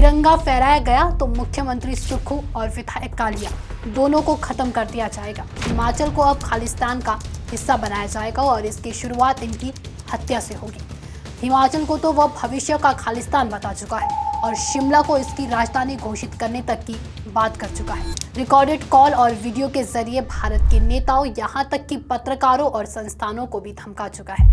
तिरंगा फहराया गया तो मुख्यमंत्री सुक्खू और विधायक कालिया दोनों को खत्म कर दिया जाएगा। हिमाचल को अब खालिस्तान का हिस्सा बनाया जाएगा और इसकी शुरुआत इनकी हत्या से होगी। हिमाचल को तो वह भविष्य का खालिस्तान बता चुका है और शिमला को इसकी राजधानी घोषित करने तक की बात कर चुका है। रिकॉर्डेड कॉल और वीडियो के जरिए भारत के नेताओं यहां तक कि पत्रकारों और संस्थानों को भी धमका चुका है।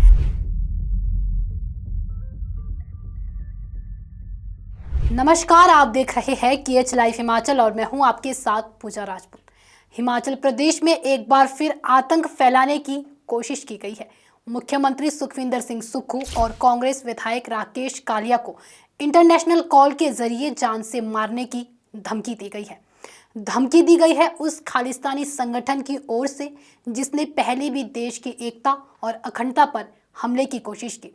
नमस्कार, आप देख रहे हैं KH लाइव हिमाचल और मैं हूं आपके साथ पूजा राजपूत। हिमाचल प्रदेश में एक बार फिर आतंक फैलाने की कोशिश की गई है। मुख्यमंत्री सुखविंदर सिंह सुक्खू और कांग्रेस विधायक राकेश कालिया को इंटरनेशनल कॉल के जरिए जान से मारने की धमकी दी गई है। धमकी दी गई है उस खालिस्तानी संगठन की ओर से जिसने पहले भी देश की एकता और अखंडता पर हमले की कोशिश की।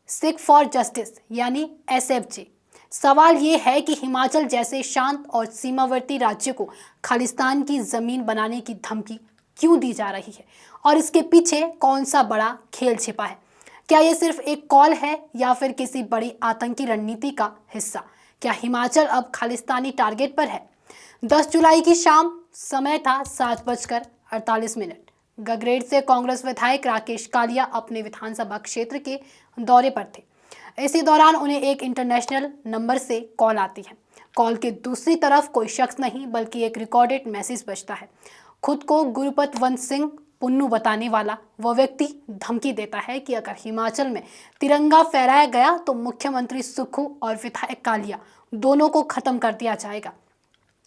सिख फॉर जस्टिस यानी SFJ। सवाल ये है कि हिमाचल जैसे शांत और सीमावर्ती राज्य को खालिस्तान की जमीन बनाने की धमकी क्यों दी जा रही है और इसके पीछे कौन सा बड़ा खेल छिपा है। क्या ये सिर्फ एक कॉल है या फिर किसी बड़ी आतंकी रणनीति का हिस्सा। क्या हिमाचल अब खालिस्तानी टारगेट पर है। 10 जुलाई की शाम, समय था 7:48। गगरेट से कांग्रेस विधायक राकेश कालिया अपने विधानसभा क्षेत्र के दौरे पर थे। इसी दौरान उन्हें एक इंटरनेशनल नंबर से कॉल आती है। कॉल के दूसरी तरफ कोई शख्स नहीं बल्कि एक रिकॉर्डेड मैसेज बजता है। खुद को गुरपतवंत सिंह पुन्नू बताने वाला वह व्यक्ति धमकी देता है कि अगर हिमाचल में तिरंगा फहराया गया तो मुख्यमंत्री सुक्खू और विधायक कालिया दोनों को खत्म कर दिया जाएगा।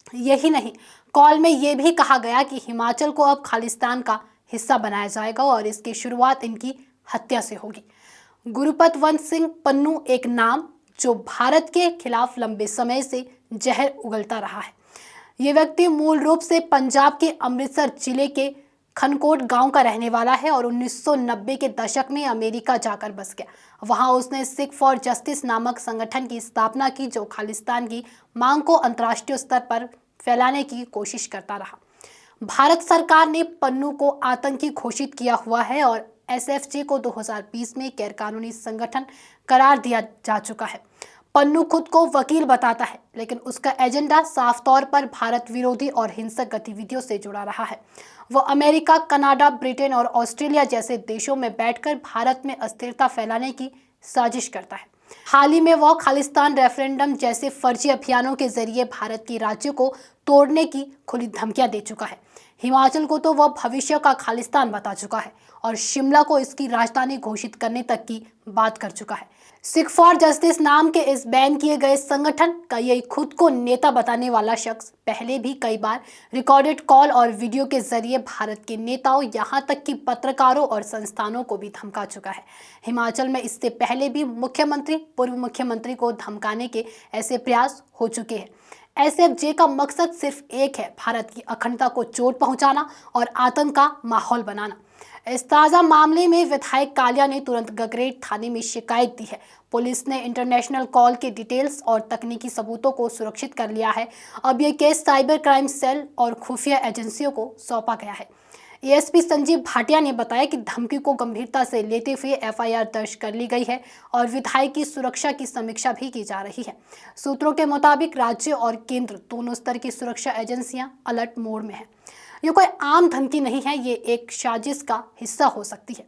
यही नहीं, कॉल में यह भी कहा गया कि हिमाचल को अब खालिस्तान का हिस्सा बनाया जाएगा और इसकी शुरुआत इनकी हत्या से होगी। गुरपतवंत सिंह पन्नू एक नाम जो भारत के खिलाफ लंबे समय से जहर उगलता रहा है। ये व्यक्ति मूल रूप से पंजाब के अमृतसर जिले के खनकोट गांव का रहने वाला है और 1990 के दशक में अमेरिका जाकर बस गया। वहां उसने सिख फॉर जस्टिस नामक संगठन की स्थापना की जो खालिस्तान की मांग को अंतर्राष्ट्रीय स्तर पर फैलाने की कोशिश करता रहा। भारत सरकार ने पन्नू को आतंकी घोषित किया हुआ है और SFJ को 2020 में गैरकानूनी संगठन करार दिया जा चुका है। पन्नू खुद को वकील बताता है लेकिन उसका एजेंडा साफ तौर पर भारत विरोधी और हिंसक गतिविधियों से जुड़ा रहा है। वो अमेरिका, कनाडा, ब्रिटेन और ऑस्ट्रेलिया जैसे देशों में बैठकर भारत में अस्थिरता फैलाने की साजिश करता है। हाल ही में वह खालिस्तान रेफरेंडम जैसे फर्जी अभियानों के जरिए भारत के राज्य को तोड़ने की खुली धमकियां दे चुका है। हिमाचल को तो वह भविष्य का खालिस्तान बता चुका है और शिमला को इसकी राजधानी घोषित करने तक की बात कर चुका है। सिख फॉर जस्टिस नाम के इस बैन किए गए संगठन का यही खुद को नेता बताने वाला शख्स पहले भी कई बार रिकॉर्डेड कॉल और वीडियो के जरिए भारत के नेताओं यहां तक कि पत्रकारों और संस्थानों को भी धमका चुका है। हिमाचल में इससे पहले भी मुख्यमंत्री, पूर्व मुख्यमंत्री को धमकाने के ऐसे प्रयास हो चुके हैं। SFJ का मकसद सिर्फ एक है, भारत की अखंडता को चोट पहुंचाना और आतंक का माहौल बनाना। इस ताज़ा मामले में विधायक कालिया ने तुरंत गगरेट थाने में शिकायत दी है। पुलिस ने इंटरनेशनल कॉल के डिटेल्स और तकनीकी सबूतों को सुरक्षित कर लिया है। अब यह केस साइबर क्राइम सेल और खुफिया एजेंसियों को सौंपा गया है। ASP संजीव भाटिया ने बताया कि धमकी को गंभीरता से लेते हुए FIR दर्ज कर ली गई है और विधायक की सुरक्षा की समीक्षा भी की जा रही है। सूत्रों के मुताबिक राज्य और केंद्र दोनों स्तर की सुरक्षा एजेंसियां अलर्ट मोड में हैं। ये कोई आम धमकी नहीं है, ये एक साजिश का हिस्सा हो सकती है।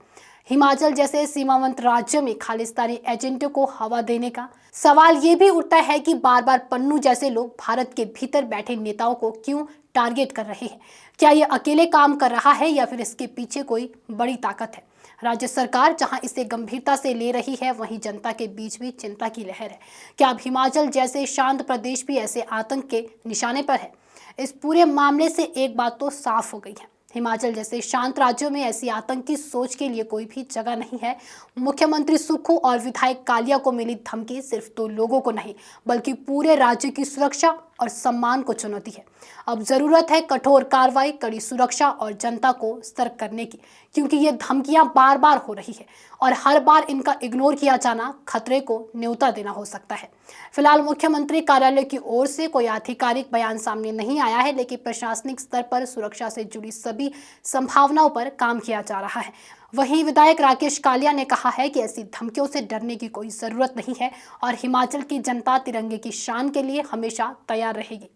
हिमाचल जैसे सीमावर्ती राज्य में खालिस्तानी एजेंटों को हवा देने का सवाल ये भी उठता है कि बार बार पन्नू जैसे लोग भारत के भीतर बैठे नेताओं को क्यों टारगेट कर रहे हैं। क्या ये अकेले काम कर रहा है या फिर इसके पीछे कोई बड़ी ताकत है। राज्य सरकार जहां इसे गंभीरता से ले रही है वहीं जनता के बीच भी चिंता की लहर है। क्या अब हिमाचल जैसे शांत प्रदेश भी ऐसे आतंक के निशाने पर है। इस पूरे मामले से एक बात तो साफ हो गई है, हिमाचल जैसे शांत राज्यों में ऐसी आतंकी सोच के लिए कोई भी जगह नहीं है। मुख्यमंत्री सुक्खू और विधायक कालिया को मिली धमकी सिर्फ 2 लोगों को नहीं बल्कि पूरे राज्य की सुरक्षा और सम्मान को चुनौती है। अब जरूरत है कठोर कार्रवाई, कड़ी सुरक्षा और जनता को सतर्क करने की, क्योंकि ये धमकियां बार बार हो रही है और हर बार इनका इग्नोर किया जाना खतरे को न्योता देना हो सकता है। फिलहाल मुख्यमंत्री कार्यालय की ओर से कोई आधिकारिक बयान सामने नहीं आया है लेकिन प्रशासनिक स्तर पर सुरक्षा से जुड़ी सभी संभावनाओं पर काम किया जा रहा है। वहीं विधायक राकेश कालिया ने कहा है कि ऐसी धमकियों से डरने की कोई ज़रूरत नहीं है और हिमाचल की जनता तिरंगे की शान के लिए हमेशा तैयार रहेगी।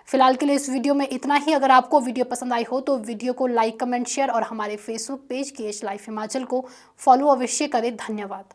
फिलहाल के लिए इस वीडियो में इतना ही। अगर आपको वीडियो पसंद आई हो तो वीडियो को लाइक, कमेंट, शेयर और हमारे Facebook page KH live Himachal को फॉलो अवश्य करें। धन्यवाद।